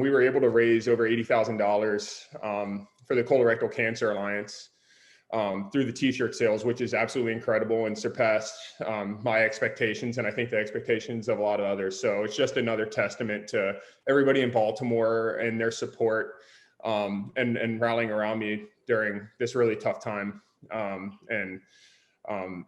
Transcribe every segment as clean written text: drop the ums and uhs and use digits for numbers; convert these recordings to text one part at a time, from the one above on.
we were able to raise over $80,000 for the Colorectal Cancer Alliance through the t-shirt sales, which is absolutely incredible and surpassed my expectations, and I think the expectations of a lot of others. So it's just another testament to everybody in Baltimore and their support and rallying around me during this really tough time.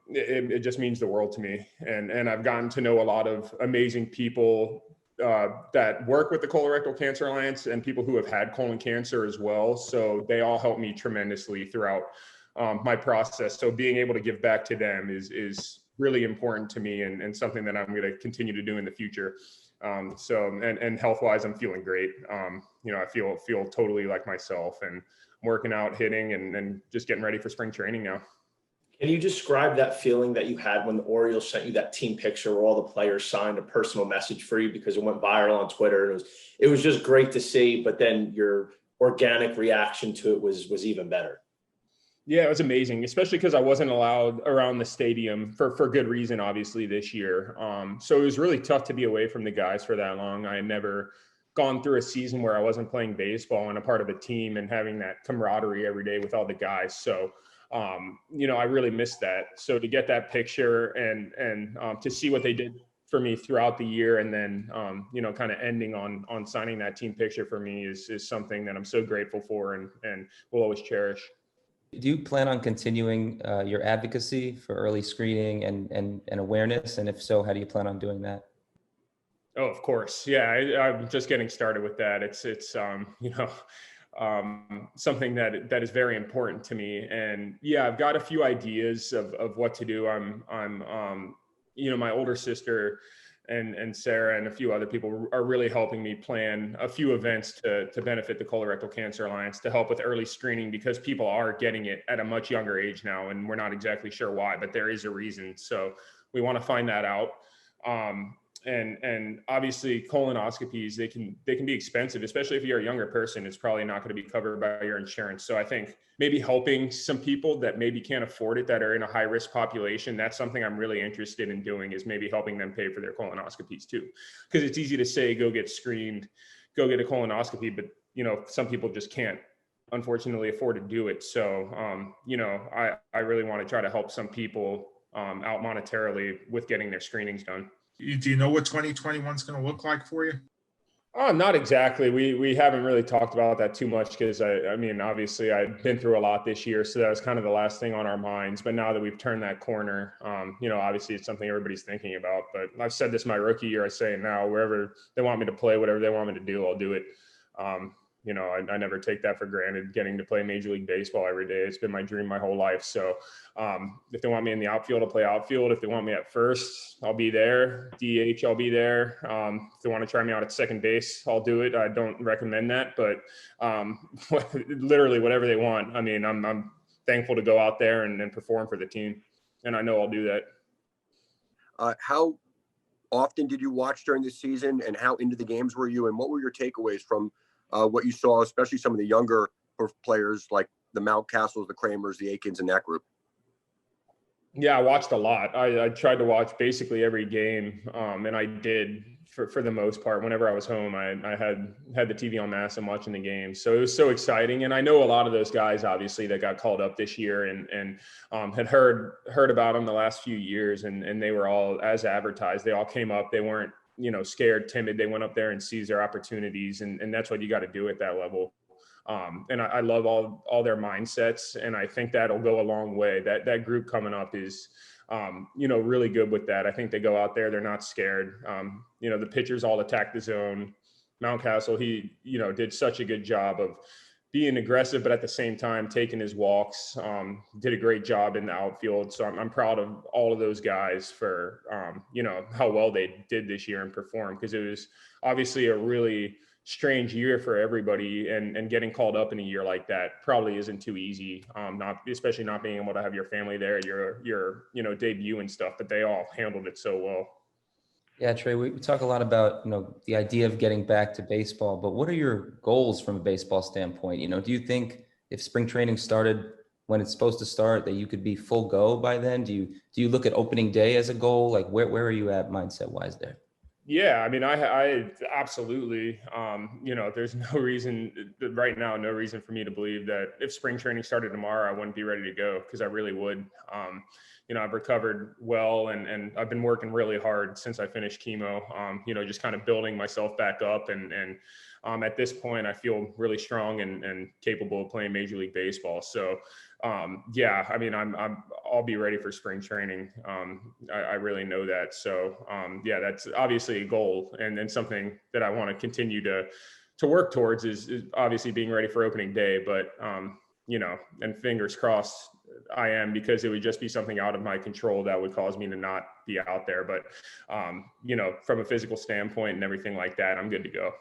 It just means the world to me. And I've gotten to know a lot of amazing people that work with the Colorectal Cancer Alliance and people who have had colon cancer as well. So they all help me tremendously throughout my process. So being able to give back to them is really important to me, and something that I'm going to continue to do in the future. And health-wise, I'm feeling great. I feel totally like myself, and I'm working out, hitting, and just getting ready for spring training now. Can you describe that feeling that you had when the Orioles sent you that team picture where all the players signed a personal message for you, because it went viral on Twitter, and it was just great to see, but then your organic reaction to it was even better? Yeah, it was amazing, especially because I wasn't allowed around the stadium for good reason, obviously, this year. So it was really tough to be away from the guys for that long. I had never gone through a season where I wasn't playing baseball and a part of a team and having that camaraderie every day with all the guys. So, I really missed that. So to get that picture and to see what they did for me throughout the year, and then, kind of ending on signing that team picture for me is something that I'm so grateful for and will always cherish. Do you plan on continuing your advocacy for early screening and awareness? And if so, how do you plan on doing that? Oh, of course. Yeah, I'm just getting started with that. It's something that is very important to me. And yeah, I've got a few ideas of what to do. I'm my older sister and Sarah and a few other people are really helping me plan a few events to benefit the Colorectal Cancer Alliance, to help with early screening, because people are getting it at a much younger age now, and we're not exactly sure why, but there is a reason. So we want to find that out. And obviously colonoscopies, they can be expensive, especially if you're a younger person. It's probably not going to be covered by your insurance. So I think maybe helping some people that maybe can't afford it, that are in a high risk population, that's something I'm really interested in doing, is maybe helping them pay for their colonoscopies too. Because it's easy to say, go get screened, go get a colonoscopy, but some people just can't, unfortunately, afford to do it. So, I really want to try to help some people out monetarily with getting their screenings done. Do you know what 2021 is going to look like for you? Oh, not exactly. We haven't really talked about that too much, because I mean, obviously I've been through a lot this year, so that was kind of the last thing on our minds. But now that we've turned that corner, obviously it's something everybody's thinking about. But I've said this my rookie year, I say it now, wherever they want me to play, whatever they want me to do, I'll do it. I never take that for granted, getting to play Major League Baseball every day. It's been my dream my whole life. So if they want me in the outfield, I'll play outfield. If they want me at first, I'll be there. DH, I'll be there. If they want to try me out at second base, I'll do it. I don't recommend that, but literally whatever they want. I mean, I'm thankful to go out there and perform for the team, and I know I'll do that. How often did you watch during the season, and how into the games were you, and what were your takeaways from what you saw, especially some of the younger players like the Mountcastles, the Kramers, the Aikens, and that group? Yeah, I watched a lot. I tried to watch basically every game, and I did for the most part. Whenever I was home, I had the TV on mass and watching the game. So it was so exciting. And I know a lot of those guys, obviously, that got called up this year and had heard about them the last few years, and they were all as advertised. They all came up. They weren't scared, timid. They went up there and seized their opportunities. And that's what you got to do at that level. And I love all their mindsets. And I think that'll go a long way. That group coming up is, really good with that. I think they go out there, they're not scared. The pitchers all attack the zone. Mountcastle, he, did such a good job of being aggressive, but at the same time, taking his walks, did a great job in the outfield. So I'm proud of all of those guys for, how well they did this year and performed, because it was obviously a really strange year for everybody, and getting called up in a year like that probably isn't too easy. Especially not being able to have your family there, your debut and stuff, but they all handled it so well. Yeah, Trey, we talk a lot about, the idea of getting back to baseball, but what are your goals from a baseball standpoint? Do you think if spring training started when it's supposed to start, that you could be full go by then? Do you look at opening day as a goal? Like where are you at mindset wise there? Yeah, I mean, I absolutely, there's no reason right now, no reason for me to believe that if spring training started tomorrow, I wouldn't be ready to go, because I really would. I've recovered well, and I've been working really hard since I finished chemo, just kind of building myself back up. And at this point, I feel really strong and capable of playing Major League Baseball. So, yeah, I mean, I'll be ready for spring training. I really know that. So, yeah, that's obviously a goal, and something that I want to continue to work towards is obviously being ready for opening day. But, and fingers crossed I am, because it would just be something out of my control that would cause me to not be out there. But, from a physical standpoint and everything like that, I'm good to go.